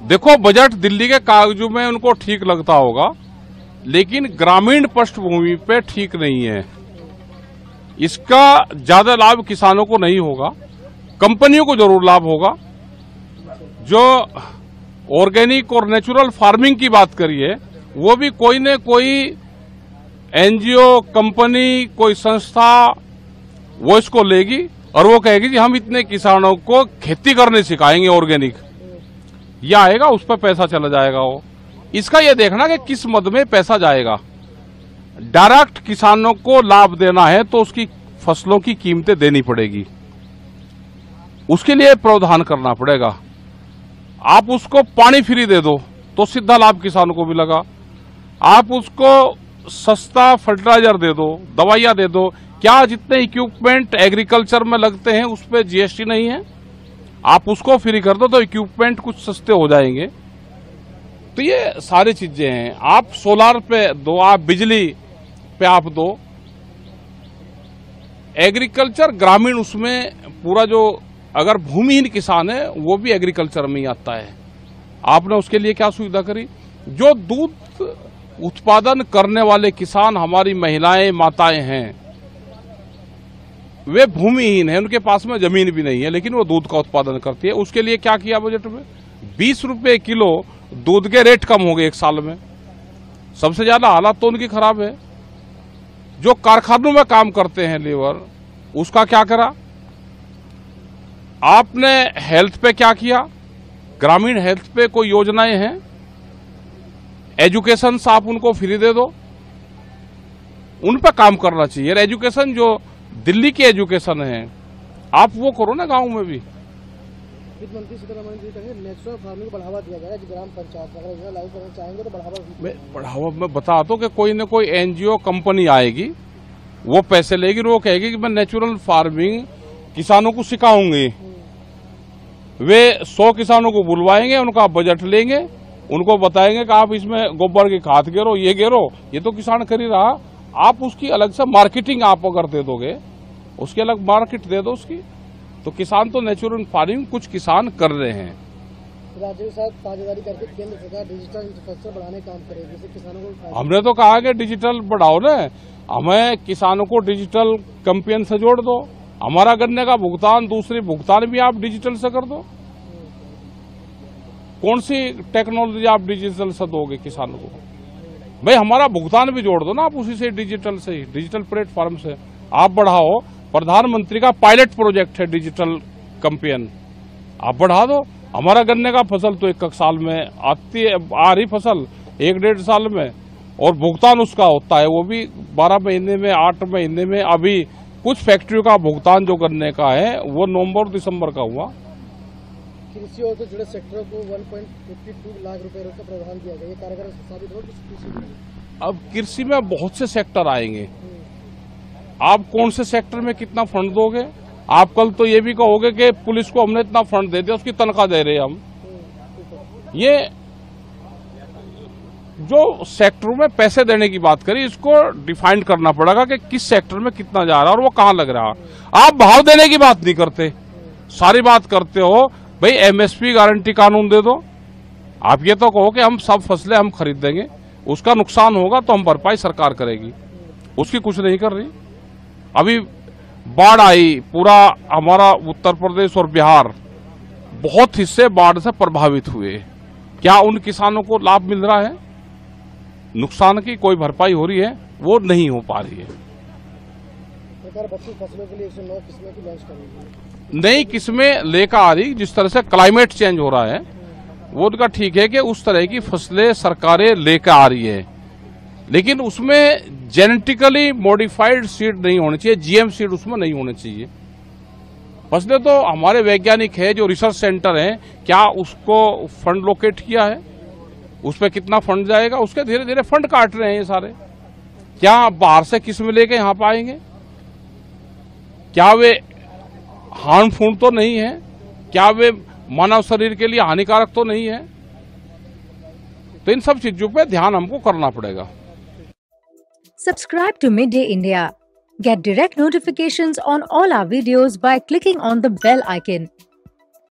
देखो, बजट दिल्ली के कागजों में उनको ठीक लगता होगा, लेकिन ग्रामीण पृष्ठभूमि पे ठीक नहीं है। इसका ज्यादा लाभ किसानों को नहीं होगा, कंपनियों को जरूर लाभ होगा। जो ऑर्गेनिक और नेचुरल फार्मिंग की बात करिए, वो भी कोई न कोई एनजीओ, कंपनी, कोई संस्था वो इसको लेगी और वो कहेगी कि हम इतने किसानों को खेती करने सिखाएंगे ऑर्गेनिक। ये आएगा, उस पर पैसा चला जाएगा। वो इसका ये देखना कि किस मद में पैसा जाएगा। डायरेक्ट किसानों को लाभ देना है तो उसकी फसलों की कीमतें देनी पड़ेगी, उसके लिए प्रावधान करना पड़ेगा। आप उसको पानी फ्री दे दो तो सीधा लाभ किसानों को मिलेगा। आप उसको सस्ता फर्टिलाइजर दे दो, दवाइयां दे दो। क्या जितने इक्विपमेंट एग्रीकल्चर में लगते हैं उस पर जीएसटी नहीं है? आप उसको फ्री कर दो तो इक्विपमेंट कुछ सस्ते हो जाएंगे। तो ये सारी चीजें हैं। आप सोलार पे दो, आप बिजली पे आप दो। एग्रीकल्चर ग्रामीण, उसमें पूरा जो अगर भूमिहीन किसान है वो भी एग्रीकल्चर में ही आता है। आपने उसके लिए क्या सुविधा करी? जो दूध उत्पादन करने वाले किसान, हमारी महिलाएं, माताएं हैं, वे भूमिहीन हैं, उनके पास में जमीन भी नहीं है, लेकिन वो दूध का उत्पादन करती है। उसके लिए क्या किया बजट में? 20 रुपए किलो दूध के रेट कम हो गए एक साल में। सबसे ज्यादा हालत तो उनकी खराब है। जो कारखानों में काम करते हैं लेबर, उसका क्या करा? आपने हेल्थ पे क्या किया? ग्रामीण हेल्थ पे कोई योजनाएं हैं? एजुकेशन आप उनको फ्री दे दो, उन पे काम करना चाहिए। एजुकेशन जो दिल्ली की एजुकेशन है, आप वो करो ना गांव में भी। वित्त मंत्री सीतारमण जी कहे नेचुरल फार्मिंग को बढ़ावा दिया जाएगा। ग्राम पंचायत अगर योजना लागू करना चाहेंगे तो बढ़ावा मैं बता दो कि कोई न कोई एनजीओ, कंपनी आएगी, वो पैसे लेगी, वो कहेगी कि मैं नेचुरल फार्मिंग किसानों को सिखाऊंगी। वे 100 किसानों को बुलवाएंगे, उनका बजट लेंगे, उनको बताएंगे कि आप इसमें गोबर की खाद गिरो, ये गिरो। ये तो किसान कर ही रहा। आप उसकी अलग से मार्केटिंग आप अगर दे दोगे, उसकी अलग मार्केट दे दो उसकी, तो किसान तो नेचुरल फार्मिंग कुछ किसान कर रहे हैं। राज्य के साथ साझेदारी करके केंद्र सरकार डिजिटल इंफ्रास्ट्रक्चर बढ़ाने का काम करेगी, जिससे किसानों को। हमने तो कहा कि डिजिटल बढ़ाओ ना, हमें किसानों को डिजिटल कंपेन से जोड़ दो। हमारा गन्ने का भुगतान, दूसरी भुगतान भी आप डिजिटल से कर दो। कौन सी टेक्नोलॉजी आप डिजिटल से दोगे किसानों को? भाई हमारा भुगतान भी जोड़ दो ना आप उसी से, डिजिटल से ही, डिजिटल प्लेटफॉर्म से आप बढ़ाओ। प्रधानमंत्री का पायलट प्रोजेक्ट है डिजिटल कंपेन, आप बढ़ा दो। हमारा गन्ने का फसल तो एक साल में आ रही फसल 1-1.5 साल में, और भुगतान उसका होता है वो भी 12 महीने में, 8 महीने में। अभी कुछ फैक्ट्रियों का भुगतान जो गन्ने का है वो नवंबर दिसंबर का हुआ। कृषि और जुड़े सेक्टरों को 1.52 लाख रुपए का प्रावधान दिया गया, ये कारगर साबित हो। अब कृषि में बहुत से सेक्टर आएंगे, आप कौन से सेक्टर में कितना फंड दोगे? आप कल तो ये भी कहोगे कि पुलिस को हमने इतना फंड दे दिया, उसकी तनख्वाह दे रहे हम। ये जो सेक्टरों में पैसे देने की बात करी, इसको डिफाइन करना पड़ेगा कि किस सेक्टर में कितना जा रहा है और वो कहां लग रहा है। आप भाव देने की बात नहीं करते, सारी बात करते हो भाई एमएसपी गारंटी कानून दे दो। आप ये तो कहो कि हम सब फसलें हम खरीद देंगे, उसका नुकसान होगा तो हम भरपाई सरकार करेगी, उसकी कुछ नहीं कर रही। अभी बाढ़ आई, पूरा हमारा उत्तर प्रदेश और बिहार, बहुत हिस्से बाढ़ से प्रभावित हुए। क्या उन किसानों को लाभ मिल रहा है? नुकसान की कोई भरपाई हो रही है? वो नहीं हो पा रही है। सरकार 32 फसलों के लिए 109 किस्में की लॉन्च करेगी। नई किस्में लेकर आ रही, जिस तरह से क्लाइमेट चेंज हो रहा है वो उनका ठीक है कि उस तरह की फसलें सरकारें लेकर आ रही है, लेकिन उसमें जेनेटिकली मॉडिफाइड सीड नहीं होनी चाहिए, जीएम सीड उसमें नहीं होने चाहिए। फसलें तो हमारे वैज्ञानिक है, जो रिसर्च सेंटर हैं, क्या उसको फंड लोकेट किया है? उस पर कितना फंड जाएगा? उसके धीरे धीरे फंड काट रहे हैं ये सारे। क्या बाहर से किस्म लेके यहाँ पाएंगे? क्या वे हार्मफुल तो नहीं है? क्या वे मानव शरीर के लिए हानिकारक तो नहीं है? तो इन सब चीजों पे ध्यान हमको करना पड़ेगा। Subscribe to Midday India. Get direct notifications on all our videos by clicking on the bell icon.